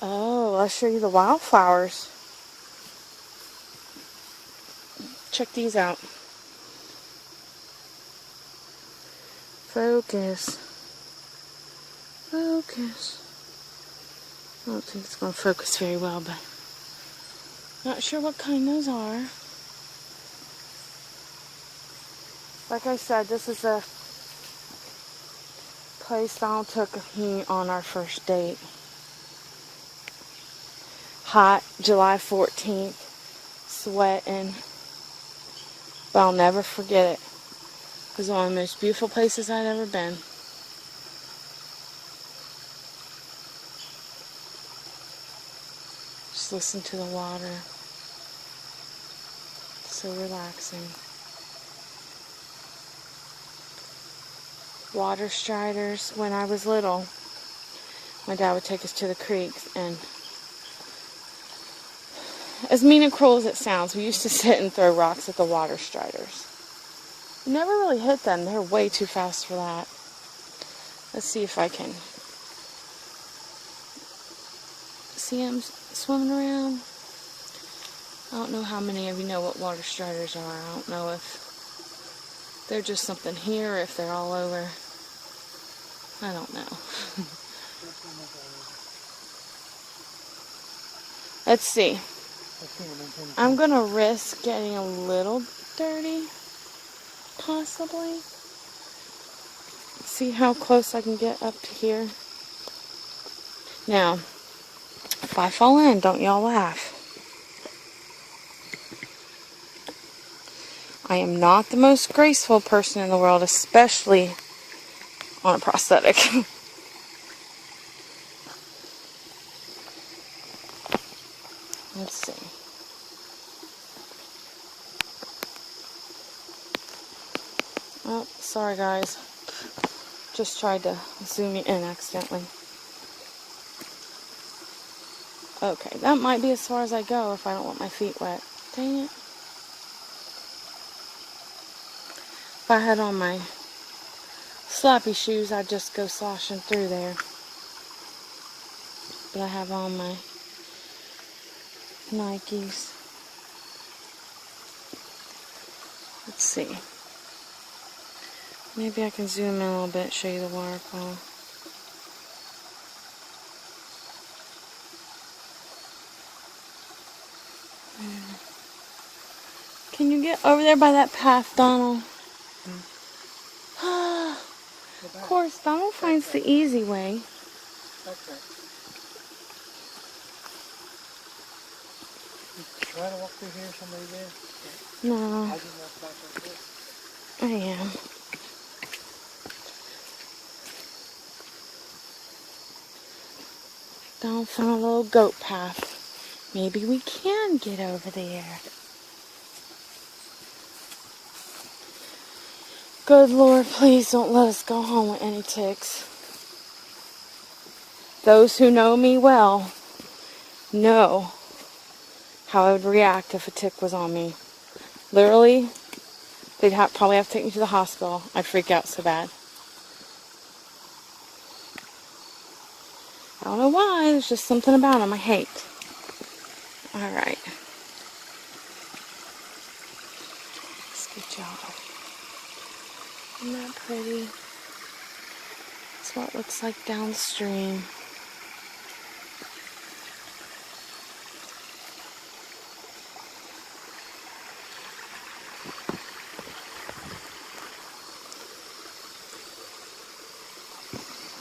Oh, I'll show you the wildflowers. Check these out. Focus. Focus. I don't think it's going to focus very well, but not sure what kind those are. Like I said, this is a place Donald took me on our first date. Hot July 14th, sweating, but I'll never forget it. It was one of the most beautiful places I'd ever been. Just listen to the water. So relaxing. Water striders. When I was little, my dad would take us to the creeks, and as mean and cruel as it sounds, we used to sit and throw rocks at the water striders. We never really hit them. They're way too fast for that. Let's see if I can see them swimming around. I don't know how many of you know what water striders are. I don't know if they're just something here or if they're all over. I don't know. Let's see. I'm going to risk getting a little dirty, possibly. See how close I can get up to here. Now, if I fall in, don't y'all laugh. I am not the most graceful person in the world, especially on a prosthetic. Let's see. Oh, sorry guys. Just tried to zoom you in accidentally. Okay, that might be as far as I go if I don't want my feet wet. Dang it. If I had on my sloppy shoes, I'd just go sloshing through there. But I have on my Nikes. Let's see. Maybe I can zoom in a little bit, show you the waterfall. Can you get over there by that path, Donald? Of course, Donald finds the easy way. Okay. You try to walk through here, somebody there? No. I just walk back like this. I am. Donald found a little goat path. Maybe we can get over there. Good Lord, please don't let us go home with any ticks. Those who know me well know how I would react if a tick was on me. Literally, they'd probably have to take me to the hospital. I'd freak out so bad. I don't know why, there's just something about them I hate. Alright. Good job. Isn't that pretty? That's what it looks like downstream.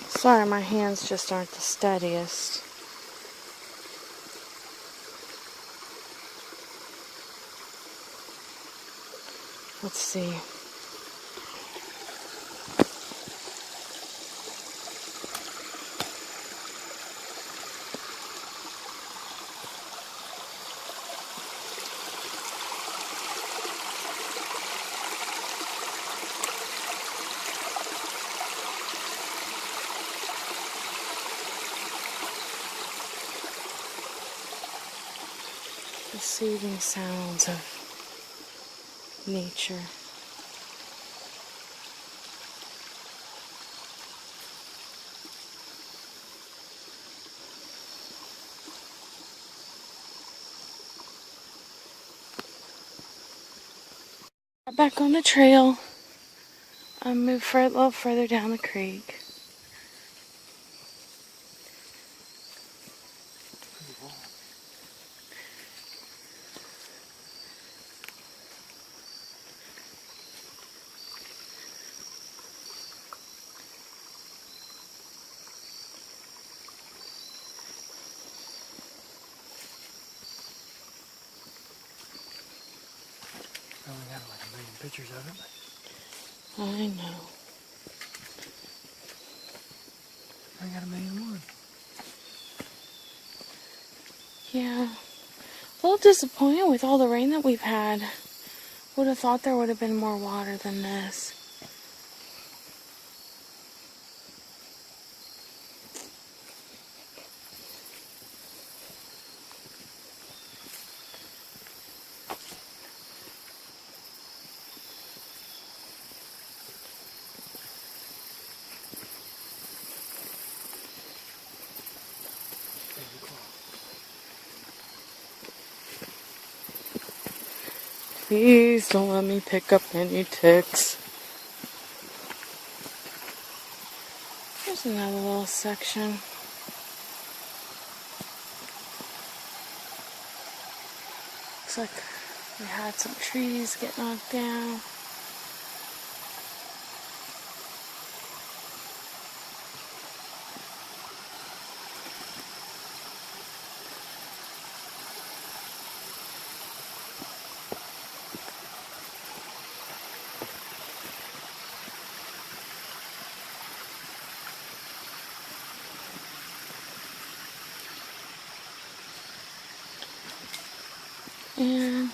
Sorry, my hands just aren't the steadiest. Let's see. The soothing sounds of nature. Back on the trail. I moved a little further down the creek. I only got like 1,000,000 pictures of it. I know. I got 1,000,001. Yeah. A little disappointed with all the rain that we've had. Would have thought there would have been more water than this. Please don't let me pick up any ticks. There's another little section. Looks like we had some trees get knocked down. And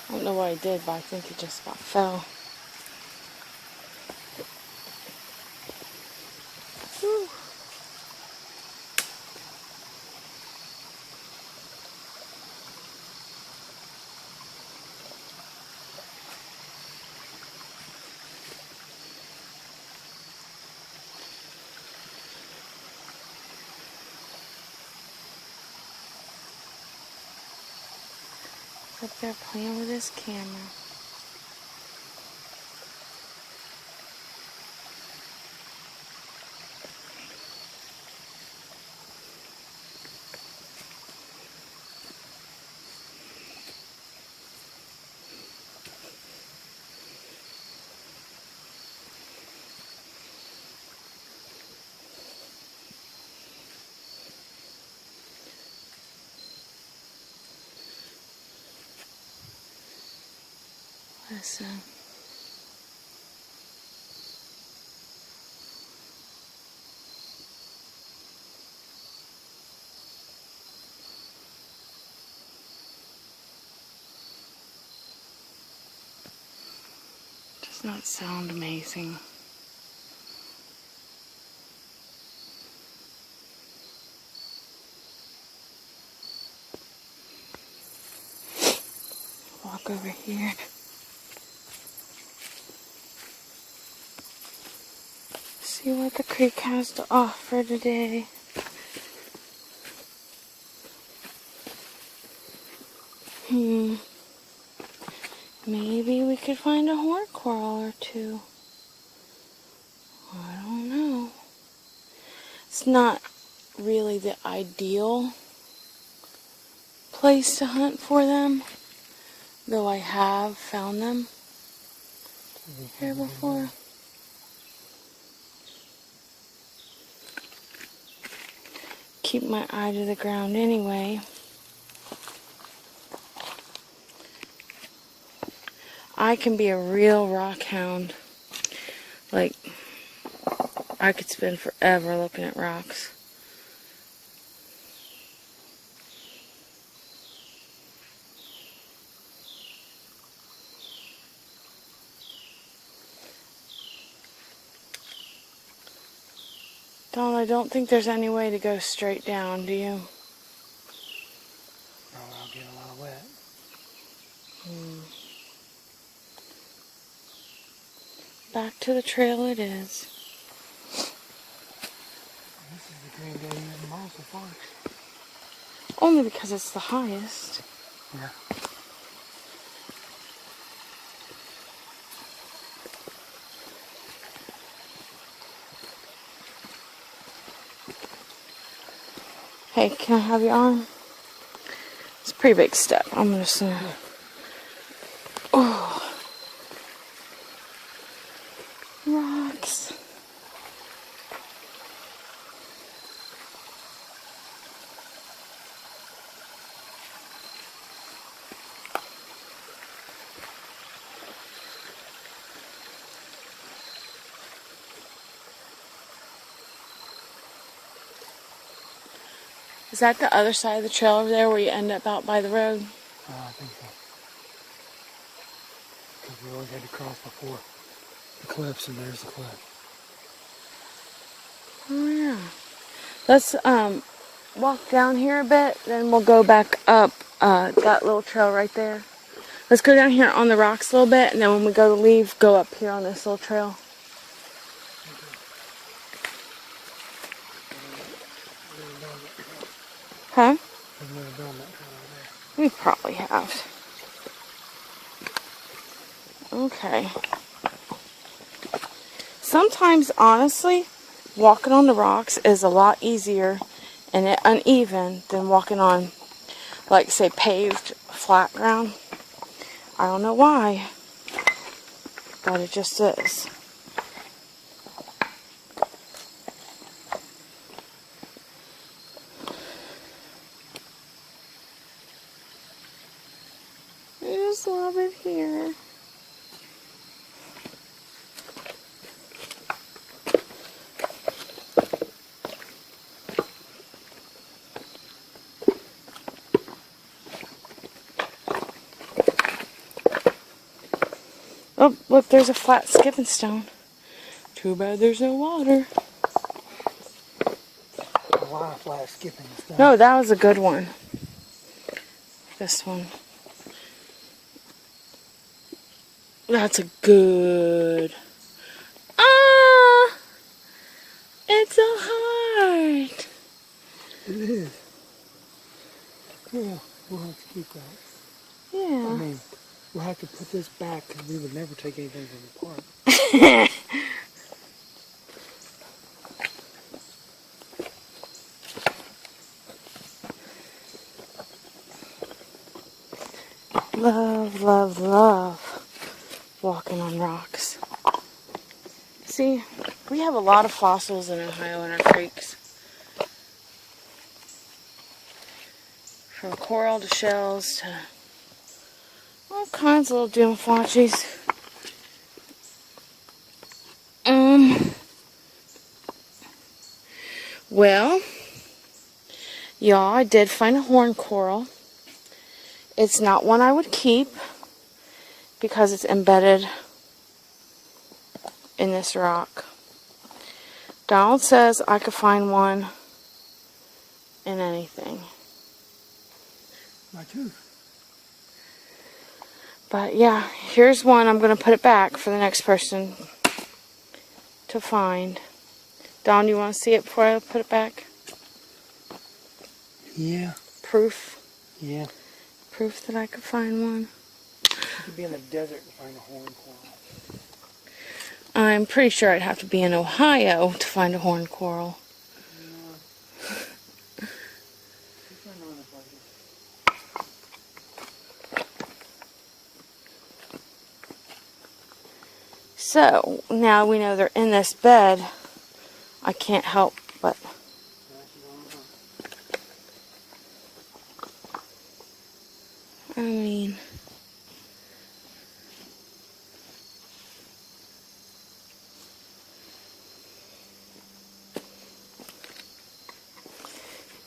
I don't know what I did, but I think it just about fell. Whew. Up there playing with his camera. Listen. Does not sound amazing. Walk over here. See what the creek has to offer today. Maybe we could find a horned coral or two. I don't know. It's not really the ideal place to hunt for them, though I have found them here before. Keep my eye to the ground anyway. I can be a real rock hound. Like, I could spend forever looking at rocks. Don, I don't think there's any way to go straight down, do you? Oh, I'll get a lot of wet. Back to the trail it is. This is the We ain't got even miles so far. Only because it's the highest. Yeah. Hey, can I have your arm? It's a pretty big step. I'm just gonna. Oh, rocks. Is that the other side of the trail over there where you end up out by the road? I think so. Because we always had to cross before the cliffs, and there's the cliff. Oh yeah. Let's walk down here a bit, then we'll go back up that little trail right there. Let's go down here on the rocks a little bit, and then when we go to leave, go up here on this little trail. Huh? I've never done that trail over there. We probably have. Okay. Sometimes, honestly, walking on the rocks is a lot easier and uneven than walking on, like, say, paved, flat ground. I don't know why, but it just is. I just love it here. Oh, look, there's a flat skipping stone. Too bad there's no water. A lot of flat skipping stuff. No, that was a good one. This one. That's a good. Ah! It's so hard. It is. Yeah, we'll have to keep that. Yeah. I mean, we'll have to put this back because we would never take anything from the park. Love, love, love walking on rocks. See, we have a lot of fossils in Ohio in our creeks. From coral to shells to all kinds of little doomflotchies. Well, y'all, I did find a horn coral. It's not one I would keep because it's embedded in this rock. Donald says I could find one in anything. My tooth. But yeah, here's one. I'm going to put it back for the next person to find. Don, you want to see it before I put it back? Yeah. Proof. Yeah. Proof that I could find one. You could be in the desert and find a horn coral. I'm pretty sure I'd have to be in Ohio to find a horn coral. So, now we know they're in this bed. I can't help but... I mean...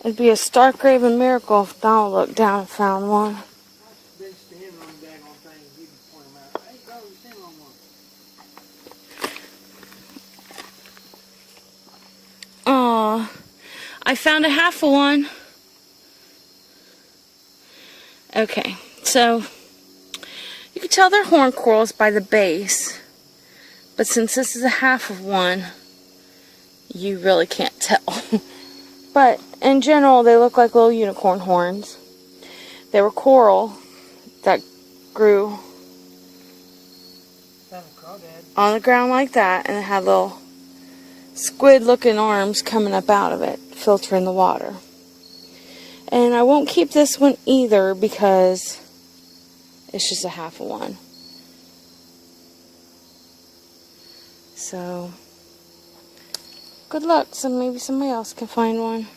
it'd be a stark raving miracle if Donald looked down and found one. Been standing on the daggone thing and you can point them out. Hey, go, you're standing on one. Aw, I found a half of one. Okay, so you can tell they're horn corals by the base, but since this is a half of one, you really can't tell. But in general, they look like little unicorn horns. They were coral that grew on the ground like that, and it had little squid-looking arms coming up out of it, filtering the water. And I won't keep this one either because it's just a half of one. So, good luck. So maybe somebody else can find one.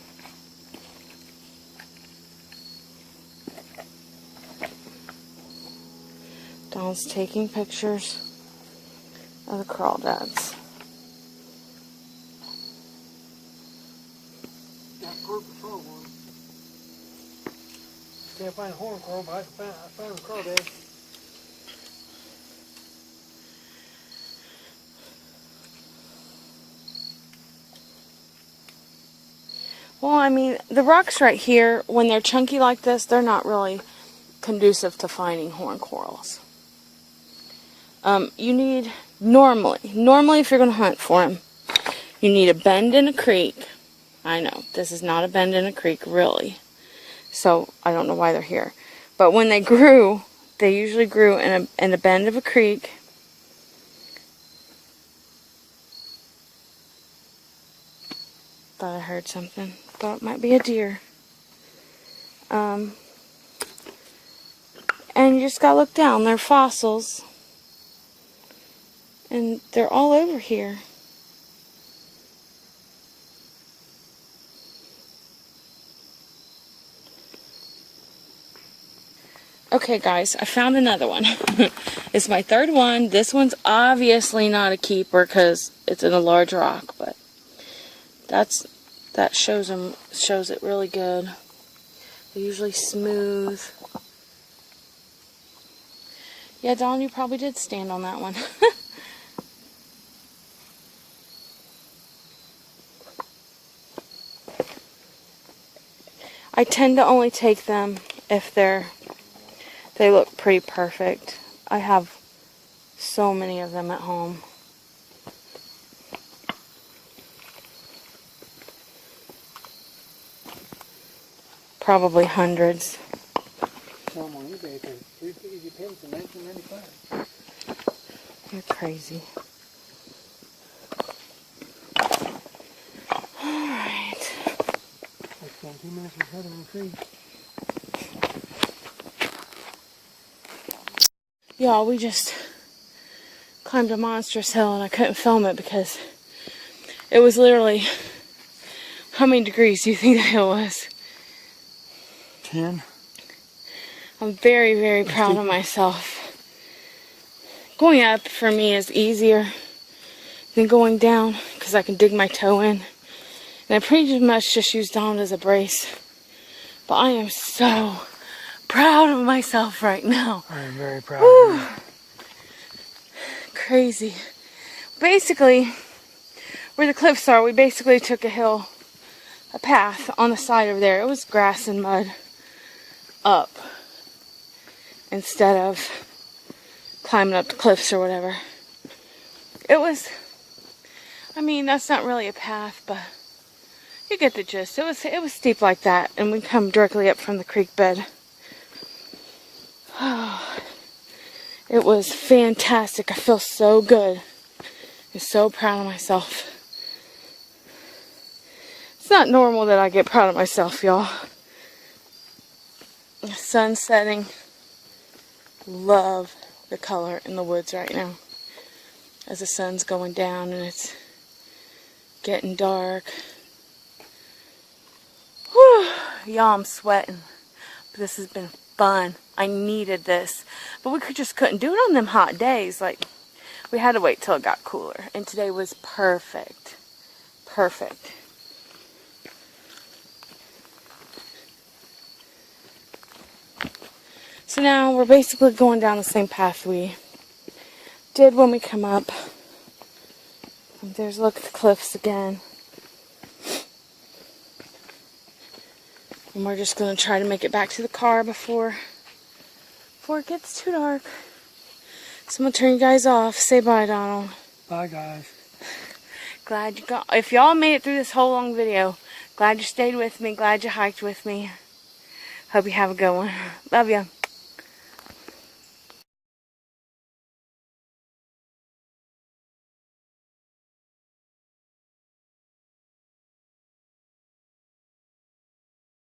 Don's taking pictures of the crawdads. Can't find a horn coral, but I found a crawdad. Well, I mean, the rocks right here, when they're chunky like this, they're not really conducive to finding horn corals. You need, normally if you're going to hunt for them, you need a bend in a creek. I know, this is not a bend in a creek, really. So, I don't know why they're here. But when they grew, they usually grew in a bend of a creek. Thought I heard something. Thought it might be a deer. And you just gotta look down. They're fossils. And they're all over here. Okay guys, I found another one. It's my third one. This one's obviously not a keeper because it's in a large rock, but that shows it really good. They're usually smooth. Yeah, Don, you probably did stand on that one. I tend to only take them if they look pretty perfect. I have so many of them at home. Probably hundreds. Some on eBay for $350 in 1995. You're crazy. Alright. I spent 2 minutes with Heather and Tree. Y'all, we just climbed a monstrous hill and I couldn't film it because it was literally, how many degrees do you think the hill was? 10. I'm very, very proud of myself. Going up for me is easier than going down because I can dig my toe in. And I pretty much just used Dawn as a brace. But I am so proud of myself right now. I am very proud of you. Crazy. Basically, where the cliffs are, we basically took a path on the side over there. It was grass and mud up instead of climbing up the cliffs or whatever. It was, I mean, that's not really a path, but you get the gist. It was steep like that, and we come directly up from the creek bed. It was fantastic. I feel so good. I'm so proud of myself. It's not normal that I get proud of myself, y'all. The sun's setting. Love the color in the woods right now. As the sun's going down and it's getting dark. Whew. Y'all, I'm sweating. But this has been fun. I needed this. But we just couldn't do it on them hot days. Like, we had to wait till it got cooler. And today was perfect. Perfect. So now we're basically going down the same path we did when we come up. And there's a look at the cliffs again. And we're just going to try to make it back to the car before it gets too dark. So I'm going to turn you guys off. Say bye, Donald. Bye, guys. Glad you got. If y'all made it through this whole long video, glad you stayed with me. Glad you hiked with me. Hope you have a good one. Love ya.